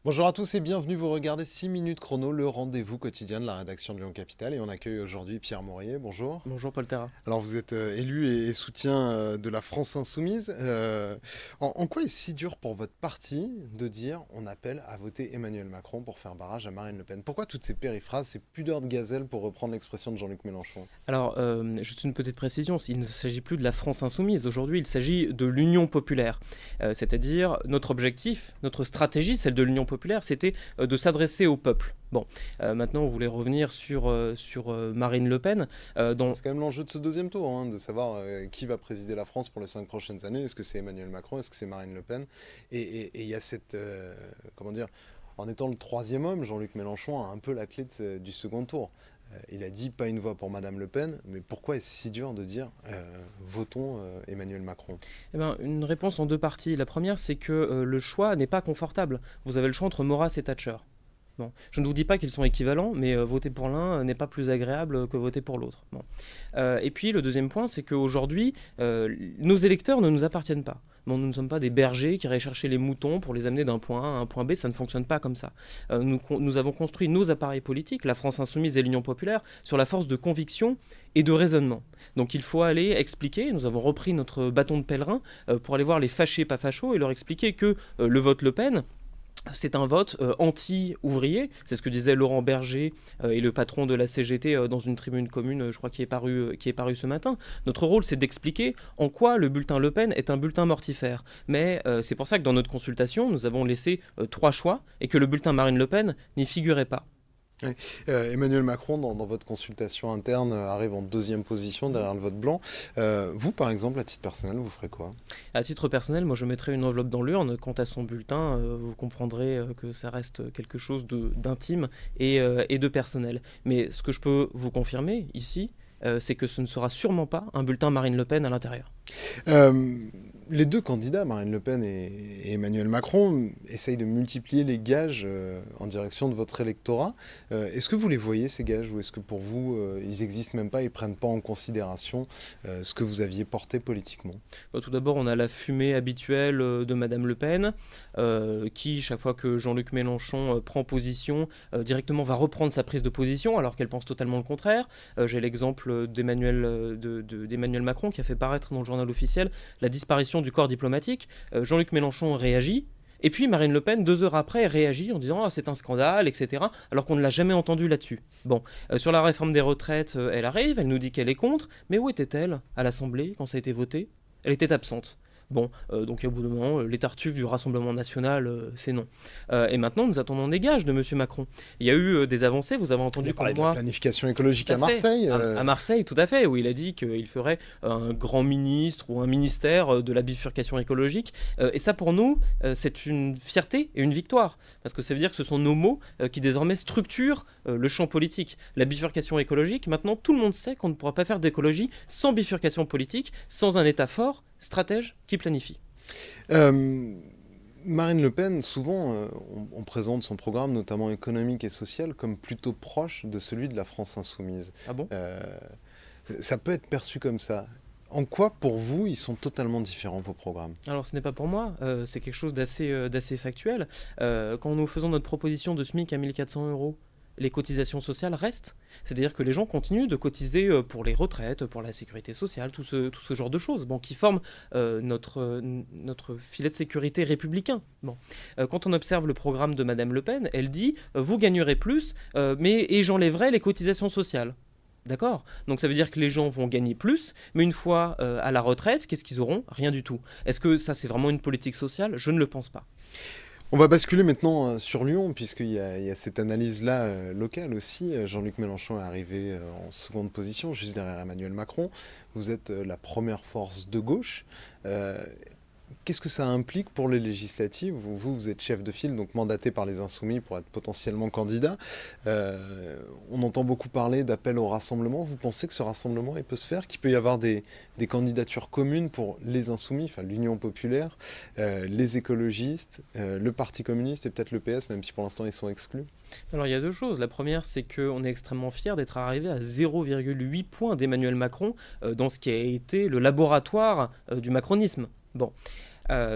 Bonjour à tous et bienvenue, vous regardez 6 minutes chrono, le rendez-vous quotidien de la rédaction de Lyon Capitale et on accueille aujourd'hui Pierre Morier, bonjour. Bonjour Paul Terra. Alors vous êtes élu et soutien de la France Insoumise. En quoi est-ce si dur pour votre parti de dire on appelle à voter Emmanuel Macron pour faire barrage à Marine Le Pen? Pourquoi toutes ces périphrases, ces pudeurs de gazelle pour reprendre l'expression de Jean-Luc Mélenchon? Alors, juste une petite précision, il ne s'agit plus de la France insoumise. Aujourd'hui, il s'agit de l'Union populaire. C'est-à-dire, notre objectif, notre stratégie, celle de l'Union populaire, c'était de s'adresser au peuple. Bon, maintenant, on voulait revenir sur Marine Le Pen. C'est quand même l'enjeu de ce deuxième tour, hein, de savoir qui va présider la France pour les 5 prochaines années. Est-ce que c'est Emmanuel Macron? Est-ce que c'est Marine Le Pen? Et il y a cette... comment dire? En étant le troisième homme, Jean-Luc Mélenchon a un peu la clé du second tour. Il a dit pas une voix pour Madame Le Pen, mais pourquoi est-ce si dur de dire votons Emmanuel Macron? Eh ben, une réponse en deux parties. La première, c'est que le choix n'est pas confortable. Vous avez le choix entre Maurras et Thatcher. Bon. Je ne vous dis pas qu'ils sont équivalents, mais voter pour l'un n'est pas plus agréable que voter pour l'autre. Bon. Et puis le deuxième point, c'est qu'aujourd'hui, nos électeurs ne nous appartiennent pas. Bon, nous ne sommes pas des bergers qui iraient chercher les moutons pour les amener d'un point A à un point B, ça ne fonctionne pas comme ça. Nous avons construit nos appareils politiques, la France Insoumise et l'Union Populaire, sur la force de conviction et de raisonnement. Donc il faut aller expliquer, nous avons repris notre bâton de pèlerin pour aller voir les fâchés pas fachos et leur expliquer que le vote Le Pen, c'est un vote anti-ouvrier, c'est ce que disait Laurent Berger et le patron de la CGT dans une tribune commune, je crois, qui est paru ce matin. Notre rôle, c'est d'expliquer en quoi le bulletin Le Pen est un bulletin mortifère. Mais c'est pour ça que dans notre consultation, nous avons laissé 3 choix et que le bulletin Marine Le Pen n'y figurait pas. Oui. Emmanuel Macron, dans votre consultation interne, arrive en deuxième position derrière le vote blanc. Vous, par exemple, à titre personnel, vous ferez quoi? À titre personnel, moi je mettrai une enveloppe dans l'urne. Quant à son bulletin, vous comprendrez que ça reste quelque chose d'intime et de personnel. Mais ce que je peux vous confirmer ici, c'est que ce ne sera sûrement pas un bulletin Marine Le Pen à l'intérieur. Euh, les deux candidats, Marine Le Pen et Emmanuel Macron, essayent de multiplier les gages en direction de votre électorat. Est-ce que vous les voyez, ces gages, ou est-ce que pour vous, ils n'existent même pas et ne prennent pas en considération ce que vous aviez porté politiquement? Tout d'abord, on a la fumée habituelle de Madame Le Pen, qui, chaque fois que Jean-Luc Mélenchon prend position, directement va reprendre sa prise de position, alors qu'elle pense totalement le contraire. J'ai l'exemple d'Emmanuel Macron, qui a fait paraître dans le journal officiel la disparition du corps diplomatique. Jean-Luc Mélenchon réagit. Et puis Marine Le Pen, 2 heures après, réagit en disant c'est un scandale, etc. Alors qu'on ne l'a jamais entendu là-dessus. Bon, sur la réforme des retraites, elle arrive, elle nous dit qu'elle est contre, mais où était-elle à l'Assemblée quand ça a été voté? Elle était absente. Bon, donc au bout d'un moment, les tartuffes du Rassemblement national, c'est non. Et maintenant, nous attendons des gages de M. Macron. Il y a eu des avancées, vous avez Il entendu a pour parlé de la moi. planification écologique Tout à à fait. Marseille. À Marseille, tout à fait, où il a dit qu'il ferait un grand ministre ou un ministère de la bifurcation écologique. Et ça, pour nous, c'est une fierté et une victoire. Parce que ça veut dire que ce sont nos mots qui désormais structurent le champ politique. La bifurcation écologique, maintenant, tout le monde sait qu'on ne pourra pas faire d'écologie sans bifurcation politique, sans un État fort, stratège, qui planifie. Euh, Marine Le Pen, souvent, on présente son programme, notamment économique et social, comme plutôt proche de celui de la France insoumise. Ah bon? Euh, Ça peut être perçu comme ça. En quoi, pour vous, ils sont totalement différents, vos programmes? Alors ce n'est pas pour moi, c'est quelque chose d'assez factuel. Quand nous faisons notre proposition de SMIC à 1 400 euros, les cotisations sociales restent. C'est-à-dire que les gens continuent de cotiser pour les retraites, pour la sécurité sociale, tout ce genre de choses, bon, qui forment notre filet de sécurité républicain. Bon. Quand on observe le programme de Madame Le Pen, elle dit vous gagnerez plus, et j'enlèverai les cotisations sociales. D'accord? Donc ça veut dire que les gens vont gagner plus, mais une fois à la retraite, qu'est-ce qu'ils auront? Rien du tout. Est-ce que ça c'est vraiment une politique sociale? Je ne le pense pas. On va basculer maintenant sur Lyon, puisqu'il y a cette analyse-là locale aussi. Jean-Luc Mélenchon est arrivé en seconde position, juste derrière Emmanuel Macron. Vous êtes la première force de gauche. Euh, Qu'est-ce que ça implique pour les législatives? Vous êtes chef de file, donc mandaté par les Insoumis pour être potentiellement candidat. On entend beaucoup parler d'appel au rassemblement. Vous pensez que ce rassemblement il peut se faire, qu'il peut y avoir des candidatures communes pour les Insoumis, enfin l'Union populaire, les écologistes, le Parti communiste et peut-être le PS, même si pour l'instant ils sont exclus? Alors il y a deux choses. La première, c'est qu'on est extrêmement fiers d'être arrivé à 0,8 points d'Emmanuel Macron dans ce qui a été le laboratoire du macronisme. Bon.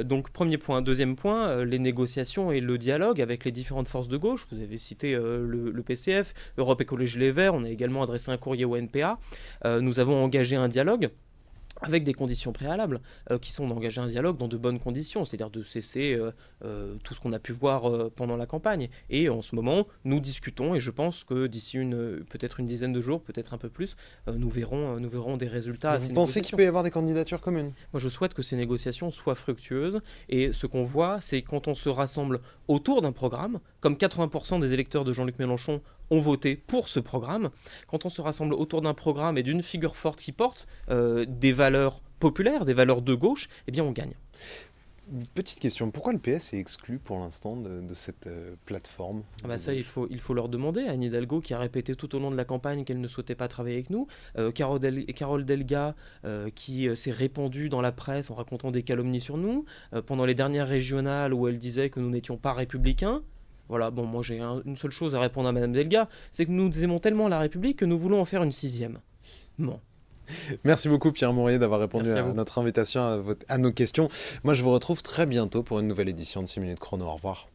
Donc premier point. Deuxième point, les négociations et le dialogue avec les différentes forces de gauche. Vous avez cité le PCF, Europe Écologie Les Verts. On a également adressé un courrier au NPA. Nous avons engagé un dialogue avec des conditions préalables, qui sont d'engager un dialogue dans de bonnes conditions, c'est-à-dire de cesser tout ce qu'on a pu voir pendant la campagne. Et en ce moment, nous discutons, et je pense que d'ici peut-être une dizaine de jours, peut-être un peu plus, nous verrons des résultats à Vous ces pensez qu'il négociations. peut y avoir des candidatures communes? Moi, je souhaite que ces négociations soient fructueuses, et ce qu'on voit, c'est quand on se rassemble autour d'un programme, comme 80% des électeurs de Jean-Luc Mélenchon ont voté pour ce programme, quand on se rassemble autour d'un programme et d'une figure forte qui porte des valeurs populaires, des valeurs de gauche, eh bien on gagne. Petite question, pourquoi le PS est exclu pour l'instant de cette plateforme Ah bah de ça, gauche? il faut leur demander. Anne Hidalgo qui a répété tout au long de la campagne qu'elle ne souhaitait pas travailler avec nous. Carole Delga qui s'est répandue dans la presse en racontant des calomnies sur nous. Pendant les dernières régionales où elle disait que nous n'étions pas républicains. Voilà, bon, moi j'ai une seule chose à répondre à Madame Delga, c'est que nous aimons tellement la République que nous voulons en faire une sixième. Bon, Merci beaucoup Pierre Mourier d'avoir répondu merci à à vous. notre invitation, à nos questions. Moi je vous retrouve très bientôt pour une nouvelle édition de 6 minutes chrono. Au revoir.